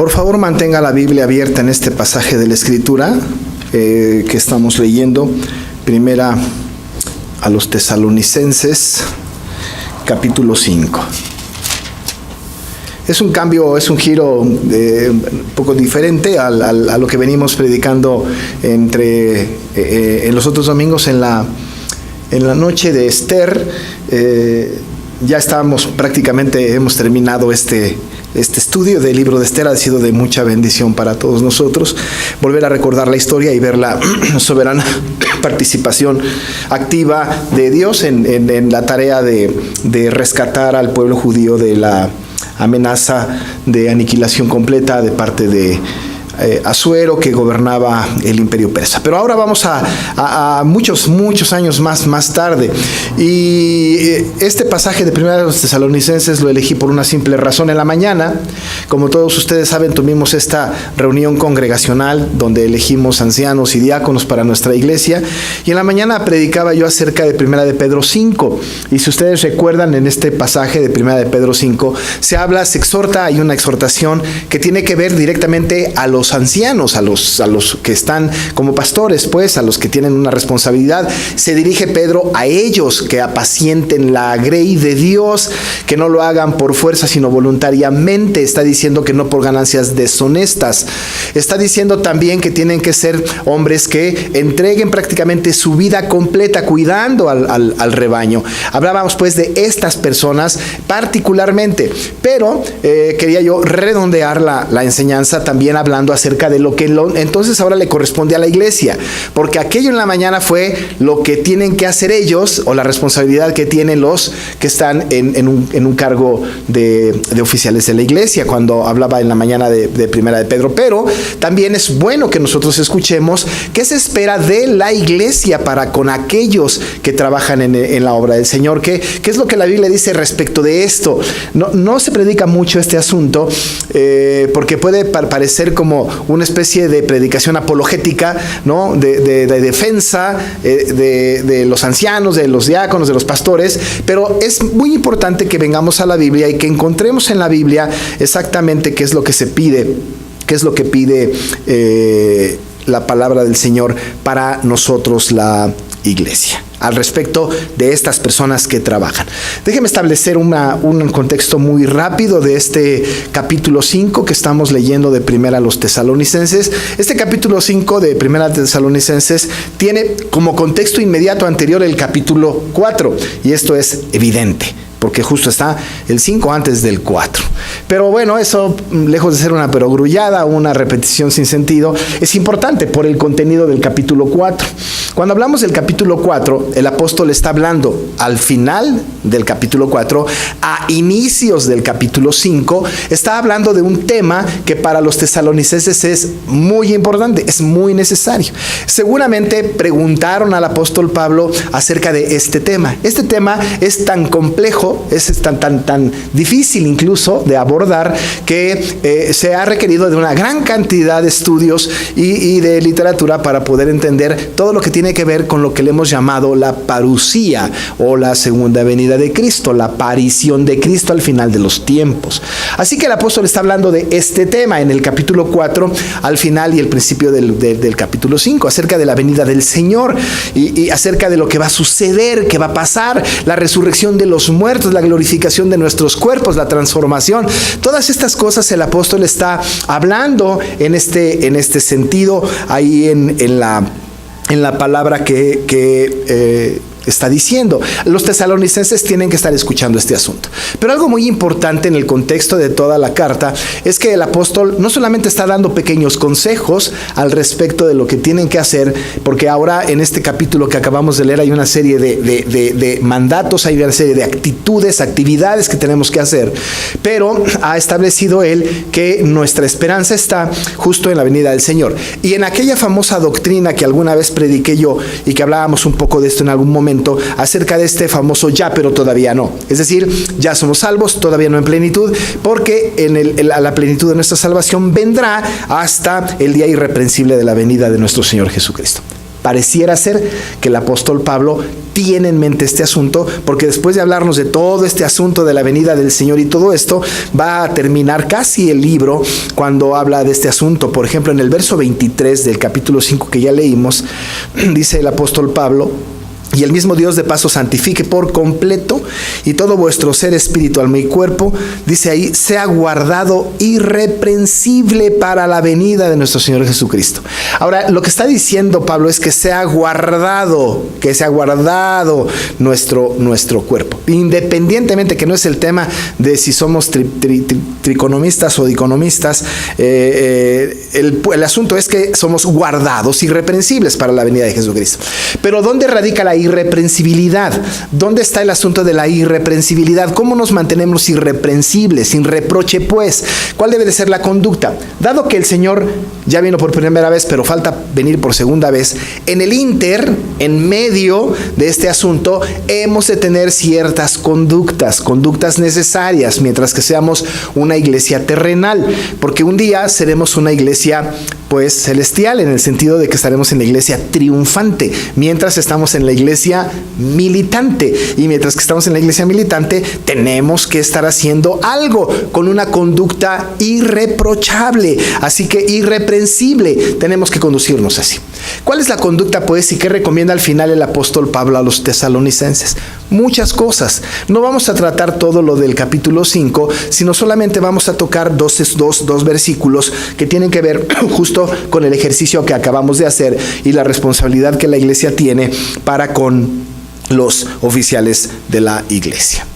Por favor, mantenga la Biblia abierta en este pasaje de la Escritura que estamos leyendo, primera a los Tesalonicenses, capítulo 5. Es un cambio, es un giro un poco diferente a lo que venimos predicando en los otros domingos en la noche de Esther. Ya estamos prácticamente, hemos terminado este estudio del libro de Esther. Ha sido de mucha bendición para todos nosotros volver a recordar la historia y ver la soberana participación activa de Dios en la tarea de rescatar al pueblo judío de la amenaza de aniquilación completa de parte de Asuero, que gobernaba el imperio persa. Pero ahora vamos a muchos años más tarde, y este pasaje de Primera de los Tesalonicenses lo elegí por una simple razón. En la mañana, como todos ustedes saben, tuvimos esta reunión congregacional donde elegimos ancianos y diáconos para nuestra iglesia, y en la mañana predicaba yo acerca de Primera de Pedro 5, y si ustedes recuerdan, en este pasaje de Primera de Pedro 5 se exhorta, hay una exhortación que tiene que ver directamente a los ancianos, a los que están como pastores, pues, a los que tienen una responsabilidad. Se dirige Pedro a ellos, que apacienten la grey de Dios, que no lo hagan por fuerza, sino voluntariamente. Está diciendo que no por ganancias deshonestas. Está diciendo también que tienen que ser hombres que entreguen prácticamente su vida completa cuidando al rebaño. Hablábamos pues de estas personas particularmente, pero quería yo redondear la enseñanza también hablando acerca de lo que entonces ahora le corresponde a la iglesia, porque aquello en la mañana fue lo que tienen que hacer ellos, o la responsabilidad que tienen los que están en un cargo de oficiales de la iglesia, cuando hablaba en la mañana de Primera de Pedro. Pero también es bueno que nosotros escuchemos qué se espera de la iglesia para con aquellos que trabajan en la obra del Señor. ¿Qué es lo que la Biblia dice respecto de esto? No se predica mucho este asunto, porque puede parecer como una especie de predicación apologética, ¿no? de defensa de los ancianos, de los diáconos, de los pastores. Pero es muy importante que vengamos a la Biblia y que encontremos en la Biblia exactamente qué es lo que se pide, qué es lo que pide la palabra del Señor para nosotros, la iglesia, al respecto de estas personas que trabajan. Déjeme establecer un contexto muy rápido de este capítulo 5 que estamos leyendo de Primera a los Tesalonicenses. Este capítulo 5 de Primera a Tesalonicenses tiene como contexto inmediato anterior el capítulo 4, y esto es evidente, porque justo está el 5 antes del 4. Pero bueno, eso, lejos de ser una perogrullada, una repetición sin sentido, es importante por el contenido del capítulo 4. Cuando hablamos del capítulo 4, el apóstol está hablando al final del capítulo 4, a inicios del capítulo 5, está hablando de un tema que para los tesalonicenses es muy importante, es muy necesario. Seguramente preguntaron al apóstol Pablo acerca de este tema. Este tema es tan complejo, es tan difícil incluso de abordar, que se ha requerido de una gran cantidad de estudios y de literatura para poder entender todo lo que tiene que ver con lo que le hemos llamado la parusía, o la segunda venida de Cristo, la aparición de Cristo al final de los tiempos. Así que el apóstol está hablando de este tema en el capítulo 4, al final y el principio del capítulo 5, acerca de la venida del Señor y acerca de lo que va a suceder, que va a pasar, la resurrección de los muertos, la glorificación de nuestros cuerpos, la transformación. Todas estas cosas el apóstol está hablando en este sentido, ahí en la palabra que está diciendo. Los tesalonicenses tienen que estar escuchando este asunto. Pero algo muy importante en el contexto de toda la carta es que el apóstol no solamente está dando pequeños consejos al respecto de lo que tienen que hacer, porque ahora en este capítulo que acabamos de leer hay una serie de mandatos, hay una serie de actividades que tenemos que hacer, pero ha establecido él que nuestra esperanza está justo en la venida del Señor. Y en aquella famosa doctrina que alguna vez prediqué yo, y que hablábamos un poco de esto en algún momento, acerca de este famoso ya pero todavía no, es decir, ya somos salvos, todavía no en plenitud, porque la plenitud de nuestra salvación vendrá hasta el día irreprensible de la venida de nuestro Señor Jesucristo. Pareciera ser que el apóstol Pablo tiene en mente este asunto, porque después de hablarnos de todo este asunto de la venida del Señor y todo esto, va a terminar casi el libro cuando habla de este asunto. Por ejemplo, en el verso 23 del capítulo 5 que ya leímos, dice el apóstol Pablo: y el mismo Dios de paz os santifique por completo, y todo vuestro ser, espíritu, alma y cuerpo, dice ahí, sea guardado irreprensible para la venida de nuestro Señor Jesucristo. Ahora, lo que está diciendo Pablo es que sea guardado nuestro cuerpo. Independientemente, que no es el tema de si somos triconomistas o diconomistas, el asunto es que somos guardados irreprensibles para la venida de Jesucristo. Pero ¿dónde radica la irreprensibilidad? ¿Dónde está el asunto de la irreprensibilidad? ¿Cómo nos mantenemos irreprensibles, sin reproche pues? ¿Cuál debe de ser la conducta? Dado que el Señor ya vino por primera vez, pero falta venir por segunda vez, en medio de este asunto, hemos de tener ciertas conductas necesarias, mientras que seamos una iglesia terrenal, porque un día seremos una iglesia pues celestial, en el sentido de que estaremos en la iglesia triunfante, mientras estamos en la iglesia militante. Y mientras que estamos en la iglesia militante, tenemos que estar haciendo algo con una conducta irreprochable, así que irreprensible. Tenemos que conducirnos así. ¿Cuál es la conducta pues y qué recomienda al final el apóstol Pablo a los tesalonicenses? Muchas cosas. No vamos a tratar todo lo del capítulo 5, sino solamente vamos a tocar dos versículos que tienen que ver justo con el ejercicio que acabamos de hacer y la responsabilidad que la iglesia tiene para con los oficiales de la iglesia.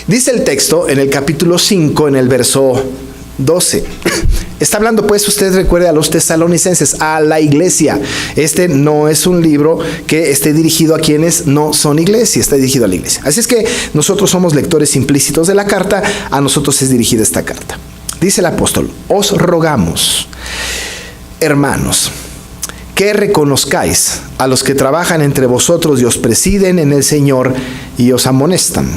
Dice el texto en el capítulo 5, en el verso 12. Está hablando pues, usted recuerde, a los tesalonicenses, a la iglesia. Este no es un libro que esté dirigido a quienes no son iglesia, está dirigido a la iglesia. Así es que nosotros somos lectores implícitos de la carta, a nosotros es dirigida esta carta. Dice el apóstol: os rogamos, hermanos, que reconozcáis a los que trabajan entre vosotros y os presiden en el Señor y os amonestan,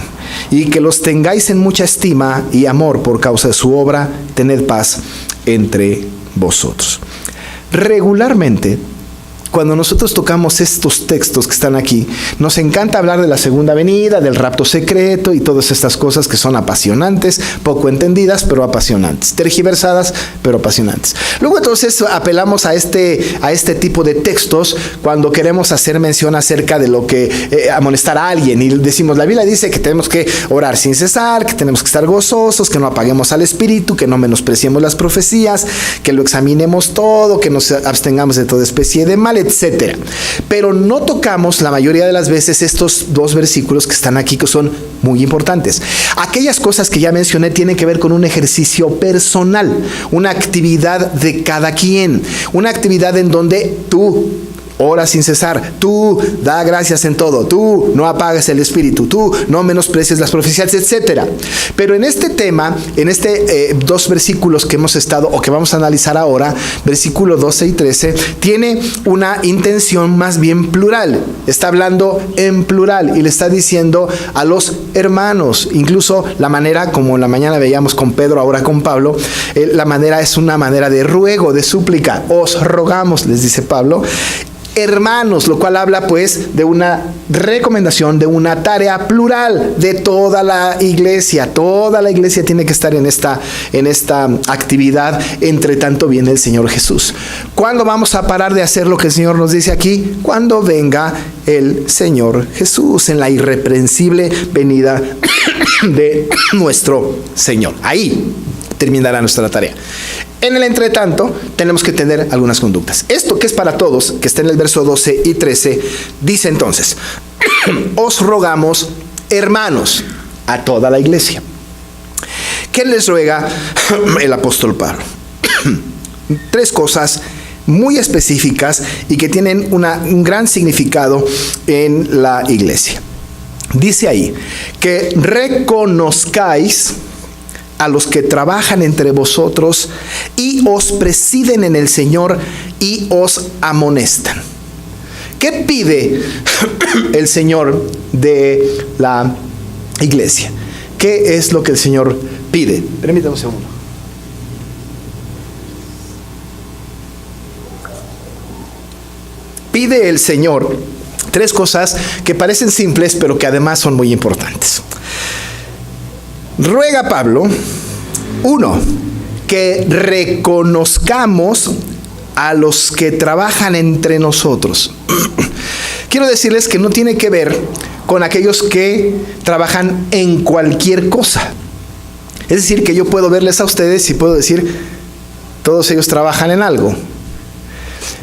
y que los tengáis en mucha estima y amor por causa de su obra. Tened paz entre vosotros. Regularmente, cuando nosotros tocamos estos textos que están aquí, nos encanta hablar de la segunda venida, del rapto secreto y todas estas cosas que son apasionantes, poco entendidas, pero apasionantes, tergiversadas, pero apasionantes. Luego entonces apelamos a este tipo de textos cuando queremos hacer mención acerca de lo que amonestar a alguien, y decimos, la Biblia dice que tenemos que orar sin cesar, que tenemos que estar gozosos, que no apaguemos al espíritu, que no menospreciemos las profecías, que lo examinemos todo, que nos abstengamos de toda especie de mal, etcétera. Pero no tocamos la mayoría de las veces estos dos versículos que están aquí, que son muy importantes. Aquellas cosas que ya mencioné tienen que ver con un ejercicio personal, una actividad de cada quien, una actividad en donde tú ora sin cesar, tú da gracias en todo, tú no apagues el espíritu, tú no menosprecies las profecías, etcétera. Pero en este tema, en dos versículos que hemos estado o que vamos a analizar ahora, versículo 12 y 13, tiene una intención más bien plural. Está hablando en plural y le está diciendo a los hermanos. Incluso la manera, como en la mañana veíamos con Pedro, ahora con Pablo, la manera es una manera de ruego, de súplica. Os rogamos, les dice Pablo, hermanos, lo cual habla pues de una recomendación, de una tarea plural de toda la iglesia. Toda la iglesia tiene que estar en esta actividad, entre tanto viene el Señor Jesús. ¿Cuándo vamos a parar de hacer lo que el Señor nos dice aquí? Cuando venga el Señor Jesús, en la irreprensible venida de nuestro Señor. Ahí terminará nuestra tarea. En el entretanto, tenemos que tener algunas conductas. Esto que es para todos, que está en el verso 12 y 13, dice entonces: os rogamos, hermanos, a toda la iglesia. ¿Qué les ruega el apóstol Pablo? Tres cosas muy específicas y que tienen un gran significado en la iglesia. Dice ahí que reconozcáis a los que trabajan entre vosotros y os presiden en el Señor y os amonestan. ¿Qué pide el Señor de la iglesia? ¿Qué es lo que el Señor pide? Permítame un segundo. pide el Señor 3 cosas que parecen simples, pero que además son muy importantes. Ruega Pablo, 1, que reconozcamos a los que trabajan entre nosotros. Quiero decirles que no tiene que ver con aquellos que trabajan en cualquier cosa. Es decir, que yo puedo verles a ustedes y puedo decir, todos ellos trabajan en algo.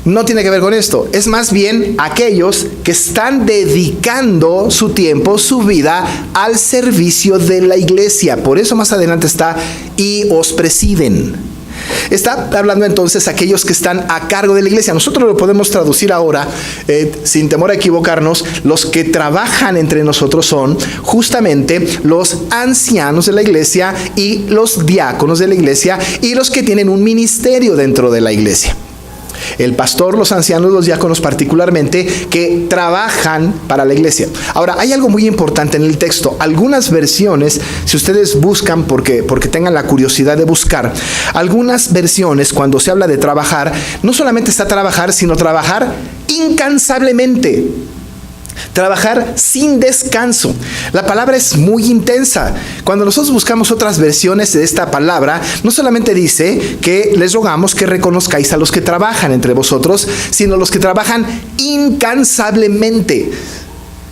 No tiene que ver con esto. Es más bien aquellos que están dedicando su tiempo, su vida al servicio de la iglesia. Por eso más adelante está, y os presiden. Está hablando entonces aquellos que están a cargo de la iglesia. Nosotros lo podemos traducir ahora, sin temor a equivocarnos. Los que trabajan entre nosotros son justamente los ancianos de la iglesia y los diáconos de la iglesia y los que tienen un ministerio dentro de la iglesia. El pastor, los ancianos, los diáconos particularmente, que trabajan para la iglesia. Ahora, hay algo muy importante en el texto. Algunas versiones, si ustedes buscan, porque tengan la curiosidad de buscar, algunas versiones, cuando se habla de trabajar, no solamente está trabajar, sino trabajar incansablemente. Trabajar sin descanso. La palabra es muy intensa. Cuando nosotros buscamos otras versiones de esta palabra, no solamente dice que les rogamos que reconozcáis a los que trabajan entre vosotros, sino los que trabajan incansablemente,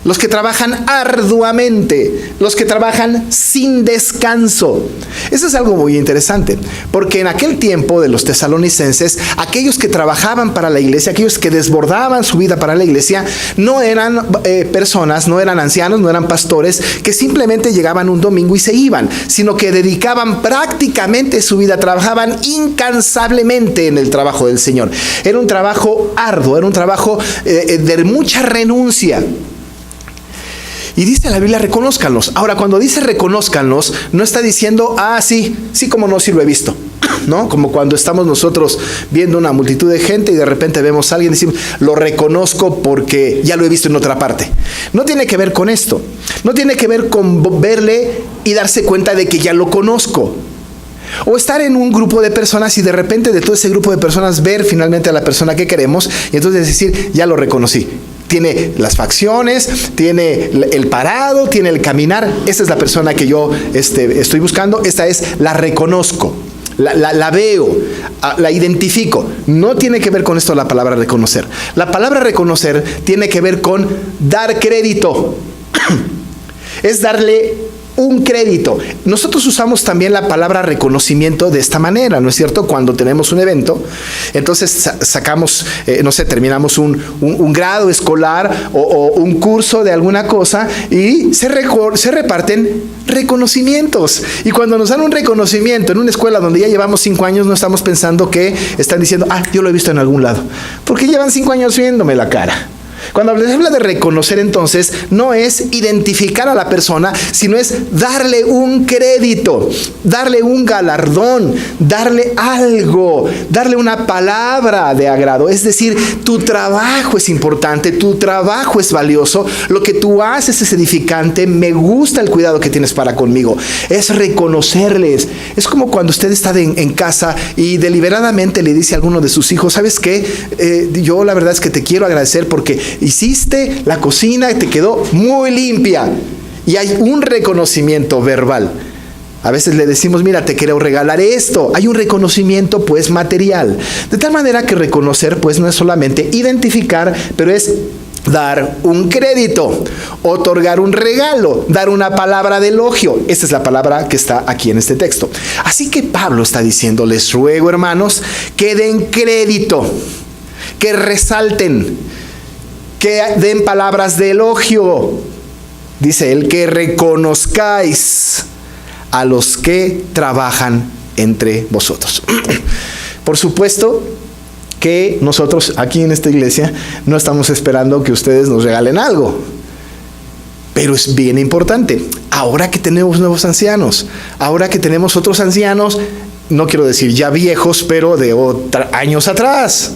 los que trabajan arduamente, los que trabajan sin descanso. Eso es algo muy interesante, porque en aquel tiempo de los tesalonicenses, aquellos que trabajaban para la iglesia, aquellos que desbordaban su vida para la iglesia, no eran personas, no eran ancianos, no eran pastores, que simplemente llegaban un domingo y se iban, sino que dedicaban prácticamente su vida, trabajaban incansablemente en el trabajo del Señor. Era un trabajo arduo, era un trabajo de mucha renuncia. Y dice la Biblia, reconózcanlos. Ahora, cuando dice reconózcanlos, no está diciendo, sí, como no, sí lo he visto, ¿no? Como cuando estamos nosotros viendo una multitud de gente y de repente vemos a alguien y decimos, lo reconozco porque ya lo he visto en otra parte. No tiene que ver con esto. No tiene que ver con verle y darse cuenta de que ya lo conozco. O estar en un grupo de personas y de repente de todo ese grupo de personas ver finalmente a la persona que queremos y entonces decir, ya lo reconocí. Tiene las facciones, tiene el parado, tiene el caminar. Esta es la persona que yo estoy buscando. Esta es, la reconozco, la veo, la identifico. No tiene que ver con esto la palabra reconocer. La palabra reconocer tiene que ver con dar crédito. Es darle un crédito. Nosotros usamos también la palabra reconocimiento de esta manera, ¿no es cierto? Cuando tenemos un evento, entonces sacamos, terminamos un grado escolar o un curso de alguna cosa y se reparten reconocimientos. Y cuando nos dan un reconocimiento en una escuela donde ya llevamos 5 años, no estamos pensando que están diciendo, yo lo he visto en algún lado, porque llevan 5 años viéndome la cara. Cuando se habla de reconocer, entonces, no es identificar a la persona, sino es darle un crédito, darle un galardón, darle algo, darle una palabra de agrado. Es decir, tu trabajo es importante, tu trabajo es valioso, lo que tú haces es edificante, me gusta el cuidado que tienes para conmigo. Es reconocerles. Es como cuando usted está en casa y deliberadamente le dice a alguno de sus hijos, ¿sabes qué? Yo la verdad es que te quiero agradecer porque hiciste la cocina y te quedó muy limpia. Y hay un reconocimiento verbal. A veces le decimos, mira, te quiero regalar esto. Hay un reconocimiento, pues, material. De tal manera que reconocer, pues, no es solamente identificar, pero es dar un crédito, otorgar un regalo, dar una palabra de elogio. Esta es la palabra que está aquí en este texto. Así que Pablo está diciendo, les ruego, hermanos, que den crédito, que resalten, que den palabras de elogio. Dice él, que reconozcáis a los que trabajan entre vosotros. Por supuesto que nosotros aquí en esta iglesia no estamos esperando que ustedes nos regalen algo. Pero es bien importante. Ahora que tenemos nuevos ancianos, ahora que tenemos otros ancianos, no quiero decir ya viejos, pero de años atrás.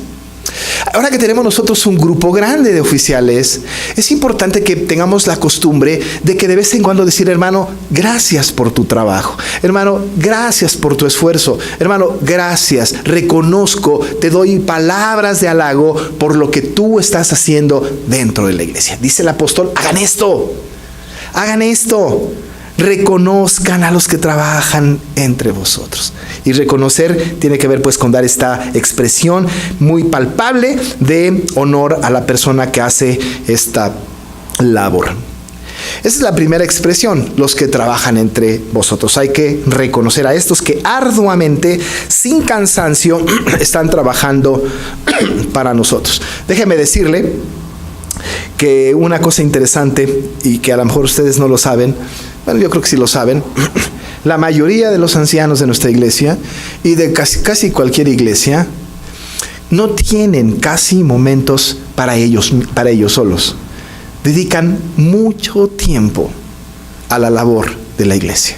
Ahora que tenemos nosotros un grupo grande de oficiales, es importante que tengamos la costumbre de que de vez en cuando decir: hermano, gracias por tu trabajo. Hermano, gracias por tu esfuerzo. Hermano, gracias. Reconozco, te doy palabras de halago por lo que tú estás haciendo dentro de la iglesia. Dice el apóstol: hagan esto. Hagan esto. Reconozcan a los que trabajan entre vosotros. Y reconocer tiene que ver pues con dar esta expresión muy palpable de honor a la persona que hace esta labor. Esa es la primera expresión: los que trabajan entre vosotros. Hay que reconocer a estos que arduamente, sin cansancio, están trabajando para nosotros. Déjeme decirle que una cosa interesante, y que a lo mejor ustedes no lo saben, bueno, yo creo que sí lo saben, la mayoría de los ancianos de nuestra iglesia y de casi cualquier iglesia no tienen casi momentos para ellos solos. Dedican mucho tiempo a la labor de la iglesia.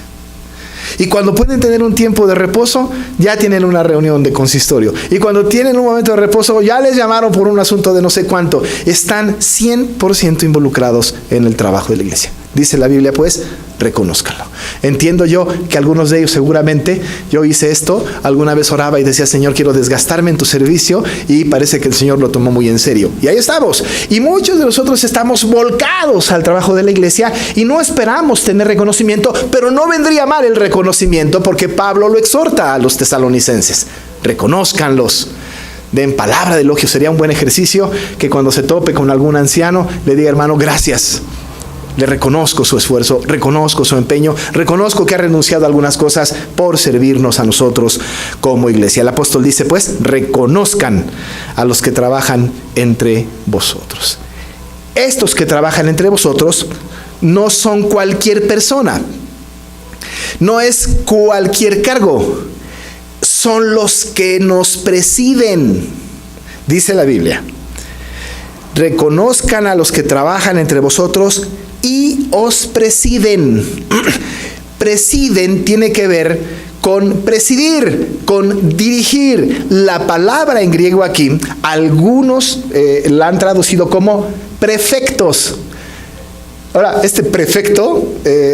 Y cuando pueden tener un tiempo de reposo, ya tienen una reunión de consistorio. Y cuando tienen un momento de reposo, ya les llamaron por un asunto de no sé cuánto. Están 100% involucrados en el trabajo de la iglesia. Dice la Biblia, pues, reconózcanlo. Entiendo yo que algunos de ellos seguramente, yo hice esto, alguna vez oraba y decía: Señor, quiero desgastarme en tu servicio, y parece que el Señor lo tomó muy en serio. Y ahí estamos. Y muchos de nosotros estamos volcados al trabajo de la iglesia y no esperamos tener reconocimiento, pero no vendría mal el reconocimiento, porque Pablo lo exhorta a los tesalonicenses: reconózcanlos. Den palabra de elogio. Sería un buen ejercicio que cuando se tope con algún anciano le diga: hermano, gracias. Le reconozco su esfuerzo, reconozco su empeño, reconozco que ha renunciado a algunas cosas por servirnos a nosotros como iglesia. El apóstol dice, pues, reconozcan a los que trabajan entre vosotros. Estos que trabajan entre vosotros no son cualquier persona, no es cualquier cargo, son los que nos presiden, dice la Biblia. Reconozcan a los que trabajan entre vosotros y os presiden. Presiden tiene que ver con presidir, con dirigir. La palabra en griego aquí, algunos la han traducido como prefectos. Ahora, este prefecto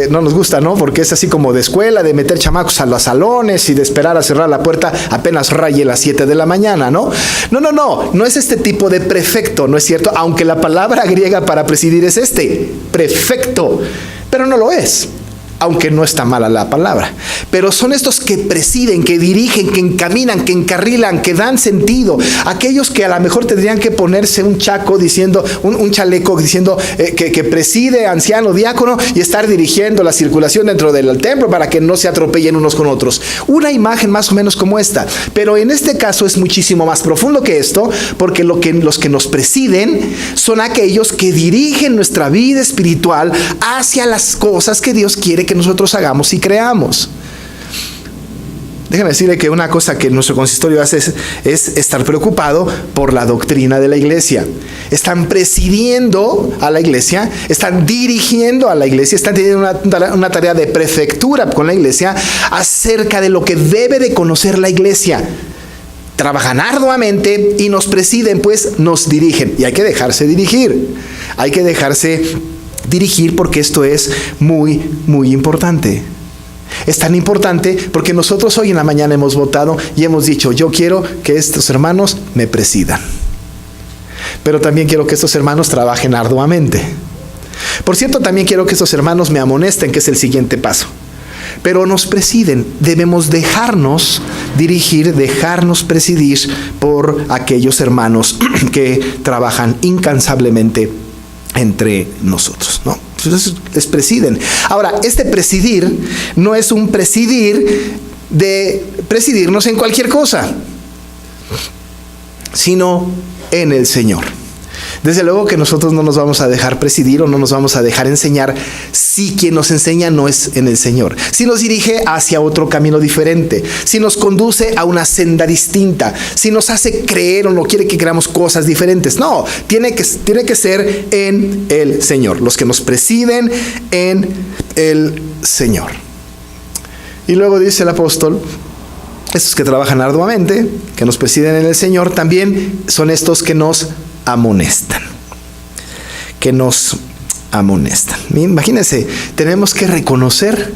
no nos gusta, ¿no? Porque es así como de escuela, de meter chamacos a los salones y de esperar a cerrar la puerta apenas raye las 7 de la mañana, ¿no? No es este tipo de prefecto, ¿no es cierto? Aunque la palabra griega para presidir es prefecto, pero no lo es. Aunque no está mala la palabra, pero son estos que presiden, que dirigen, que encaminan, que encarrilan, que dan sentido. Aquellos que a lo mejor tendrían que ponerse un chaco diciendo, un chaleco diciendo que preside, anciano, diácono, y estar dirigiendo la circulación dentro del templo para que no se atropellen unos con otros. Una imagen más o menos como esta, pero en este caso es muchísimo más profundo que esto, porque los que nos presiden son aquellos que dirigen nuestra vida espiritual hacia las cosas que Dios quiere que nosotros hagamos y creamos. Déjenme decirle que una cosa que nuestro consistorio hace es estar preocupado por la doctrina de la iglesia. Están presidiendo a la iglesia, están dirigiendo a la iglesia, están teniendo una tarea de prefectura con la iglesia acerca de lo que debe de conocer la iglesia. Trabajan arduamente y nos presiden, pues nos dirigen. Y hay que dejarse dirigir. Hay que dejarse dirigir, porque esto es muy, muy importante. Es tan importante porque nosotros hoy en la mañana hemos votado y hemos dicho: yo quiero que estos hermanos me presidan, pero también quiero que estos hermanos trabajen arduamente. Por cierto, también quiero que estos hermanos me amonesten, que es el siguiente paso. Pero nos presiden, debemos dejarnos dirigir, dejarnos presidir por aquellos hermanos que trabajan incansablemente entre nosotros, ¿no? Entonces les presiden. Ahora, este presidir no es un presidir de presidirnos en cualquier cosa, sino en el Señor. Desde luego que nosotros no nos vamos a dejar presidir o no nos vamos a dejar enseñar si quien nos enseña no es en el Señor, si nos dirige hacia otro camino diferente, si nos conduce a una senda distinta, si nos hace creer o no quiere que creamos cosas diferentes. No, tiene que ser en el Señor, los que nos presiden en el Señor. Y luego dice el apóstol Estos que trabajan arduamente, que nos presiden en el Señor, también son estos que nos amonestan. Que nos amonestan. Imagínense, tenemos que reconocer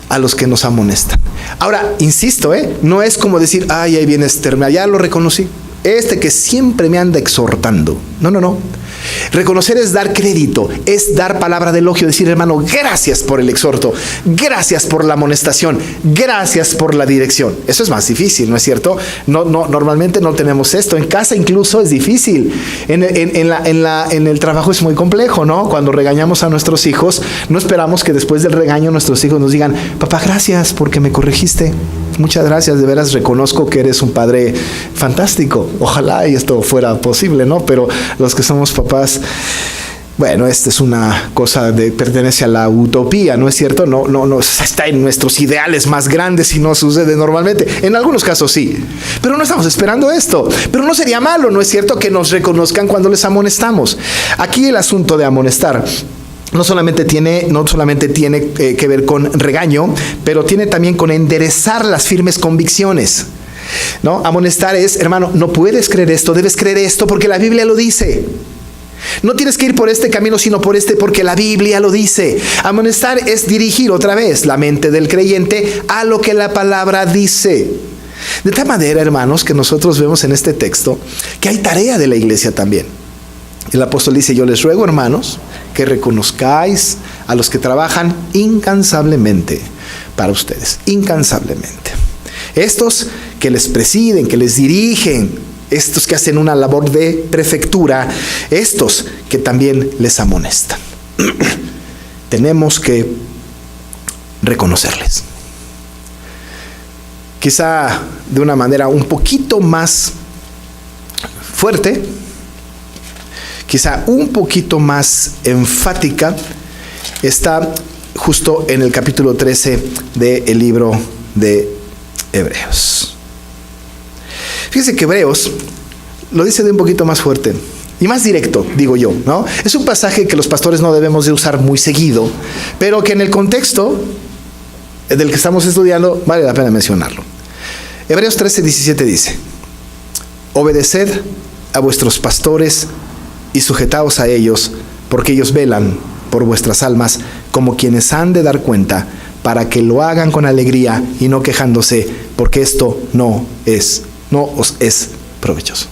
a los que nos amonestan. Ahora, insisto, no es como decir, ay, ahí viene Esther, ya lo reconocí. Este que siempre me anda exhortando. No. Reconocer es dar crédito, es dar palabra de elogio, decir, hermano, gracias por el exhorto, gracias por la amonestación, gracias por la dirección. Eso es más difícil, ¿no es cierto? Normalmente no tenemos esto. En casa incluso es difícil. En el trabajo es muy complejo, ¿no? Cuando regañamos a nuestros hijos, no esperamos que después del regaño nuestros hijos nos digan, papá, gracias porque me corregiste. Muchas gracias, de veras reconozco que eres un padre fantástico. Ojalá y esto fuera posible, ¿no? Pero los que somos papás, bueno, esta es una cosa que pertenece a la utopía, ¿no es cierto? No está en nuestros ideales más grandes y no sucede normalmente. En algunos casos sí, pero no estamos esperando esto. Pero no sería malo, ¿no es cierto?, que nos reconozcan cuando les amonestamos. Aquí el asunto de amonestar no solamente tiene que ver con regaño, pero tiene también con enderezar las firmes convicciones, ¿no? Amonestar es, hermano, no puedes creer esto, debes creer esto porque la Biblia lo dice. No tienes que ir por este camino, sino por este porque la Biblia lo dice. Amonestar es dirigir otra vez la mente del creyente a lo que la palabra dice. De tal manera, hermanos, que nosotros vemos en este texto que hay tarea de la iglesia también. El apóstol dice, yo les ruego, hermanos, que reconozcáis a los que trabajan incansablemente para ustedes, incansablemente. Estos que les presiden, que les dirigen, estos que hacen una labor de prefectura, estos que también les amonestan. Tenemos que reconocerles. Quizá de una manera un poquito más fuerte, quizá un poquito más enfática, está justo en el capítulo 13 del libro de Hebreos. Fíjense que Hebreos lo dice de un poquito más fuerte y más directo, digo yo, ¿no? Es un pasaje que los pastores no debemos de usar muy seguido, pero que en el contexto del que estamos estudiando vale la pena mencionarlo. Hebreos 13:17 dice, obedeced a vuestros pastores y sujetaos a ellos, porque ellos velan por vuestras almas como quienes han de dar cuenta, para que lo hagan con alegría y no quejándose, porque esto no os es provechoso.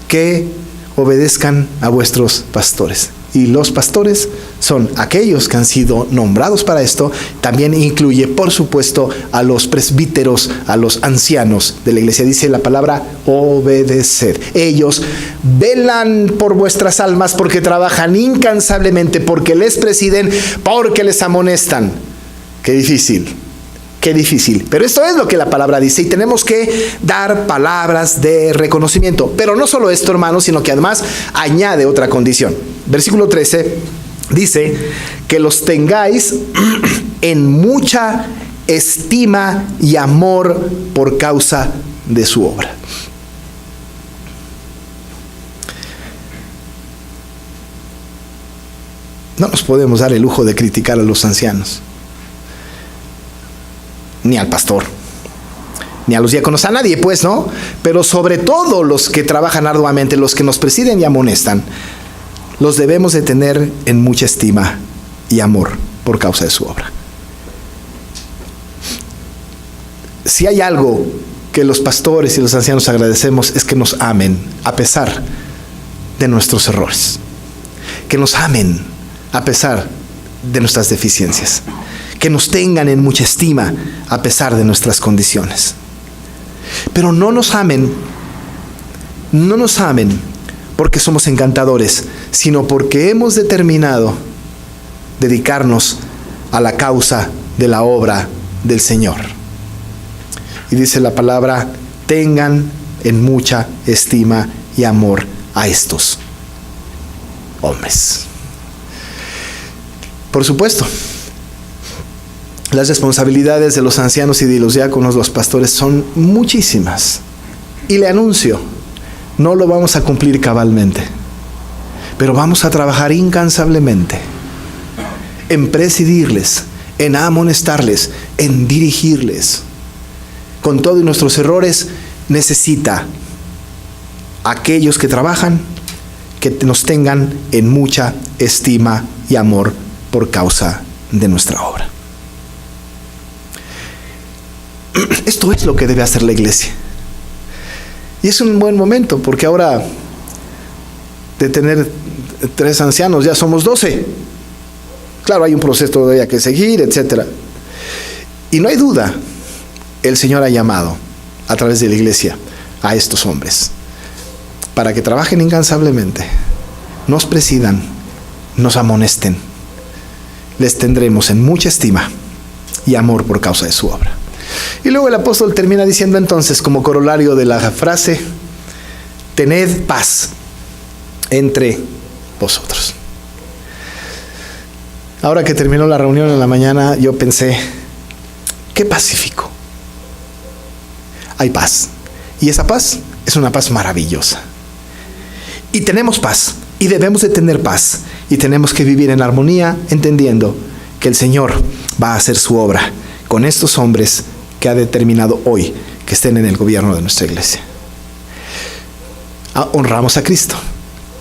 Que obedezcan a vuestros pastores. Y los pastores son aquellos que han sido nombrados para esto. También incluye, por supuesto, a los presbíteros, a los ancianos de la iglesia. Dice la palabra obedecer. Ellos velan por vuestras almas porque trabajan incansablemente, porque les presiden, porque les amonestan. Qué difícil. Qué difícil. Pero esto es lo que la palabra dice y tenemos que dar palabras de reconocimiento. Pero no solo esto, hermanos, sino que además añade otra condición. Versículo 13 dice que los tengáis en mucha estima y amor por causa de su obra. No nos podemos dar el lujo de criticar a los ancianos, ni al pastor, ni a los diáconos, a nadie, pues, ¿no? Pero sobre todo los que trabajan arduamente, los que nos presiden y amonestan, los debemos de tener en mucha estima y amor por causa de su obra. Si hay algo que los pastores y los ancianos agradecemos, es que nos amen a pesar de nuestros errores, que nos amen a pesar de nuestras deficiencias, que nos tengan en mucha estima a pesar de nuestras condiciones. Pero no nos amen porque somos encantadores, sino porque hemos determinado dedicarnos a la causa de la obra del Señor. Y dice la palabra, tengan en mucha estima y amor a estos hombres. Por supuesto, las responsabilidades de los ancianos y de los diáconos, los pastores, son muchísimas. Y le anuncio, no lo vamos a cumplir cabalmente, pero vamos a trabajar incansablemente en presidirles, en amonestarles, en dirigirles, con todos nuestros errores, necesita aquellos que trabajan, que nos tengan en mucha estima y amor por causa de nuestra obra. Esto es lo que debe hacer la iglesia. Y es un buen momento, porque ahora de tener 3 ancianos ya somos 12. Claro, hay un proceso todavía que seguir, etc. Y no hay duda, el Señor ha llamado a través de la iglesia a estos hombres para que trabajen incansablemente, nos presidan, nos amonesten. Les tendremos en mucha estima y amor por causa de su obra. Y luego el apóstol termina diciendo entonces, como corolario de la frase, tened paz entre vosotros. Ahora que terminó la reunión en la mañana, yo pensé, qué pacífico. Hay paz. Y esa paz es una paz maravillosa. Y tenemos paz. Y debemos de tener paz. Y tenemos que vivir en armonía, entendiendo que el Señor va a hacer su obra con estos hombres que ha determinado hoy que estén en el gobierno de nuestra iglesia. Honramos a Cristo.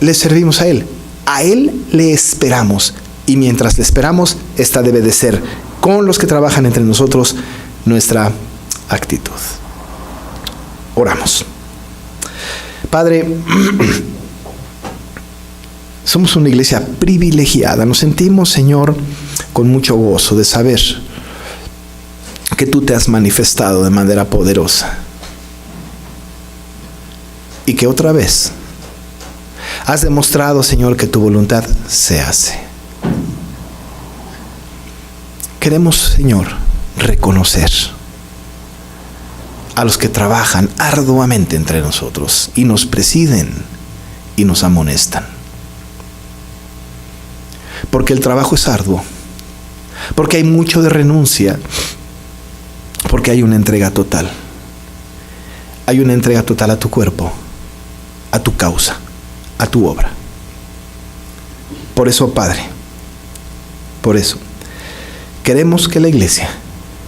Le servimos a Él. A Él le esperamos. Y mientras le esperamos, esta debe de ser, con los que trabajan entre nosotros, nuestra actitud. Oramos. Padre, somos una iglesia privilegiada. Nos sentimos, Señor, con mucho gozo de saber que tú te has manifestado de manera poderosa. Y que otra vez has demostrado, Señor, que tu voluntad se hace. Queremos, Señor, reconocer a los que trabajan arduamente entre nosotros y nos presiden y nos amonestan. Porque el trabajo es arduo, porque hay mucho de renuncia, porque hay una entrega total. Hay una entrega total a tu cuerpo, a tu causa, a tu obra. Por eso, Padre, por eso, queremos que la iglesia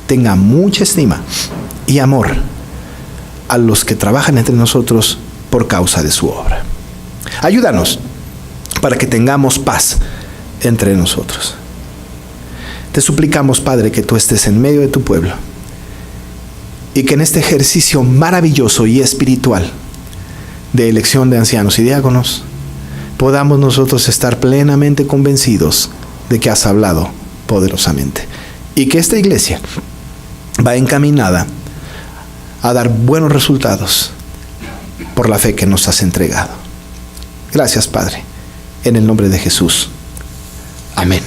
tenga mucha estima y amor a los que trabajan entre nosotros por causa de su obra. Ayúdanos para que tengamos paz entre nosotros. Te suplicamos, Padre, que tú estés en medio de tu pueblo y que en este ejercicio maravilloso y espiritual de elección de ancianos y diáconos podamos nosotros estar plenamente convencidos de que has hablado poderosamente y que esta iglesia va encaminada a dar buenos resultados por la fe que nos has entregado. Gracias, Padre, en el nombre de Jesús. Amén.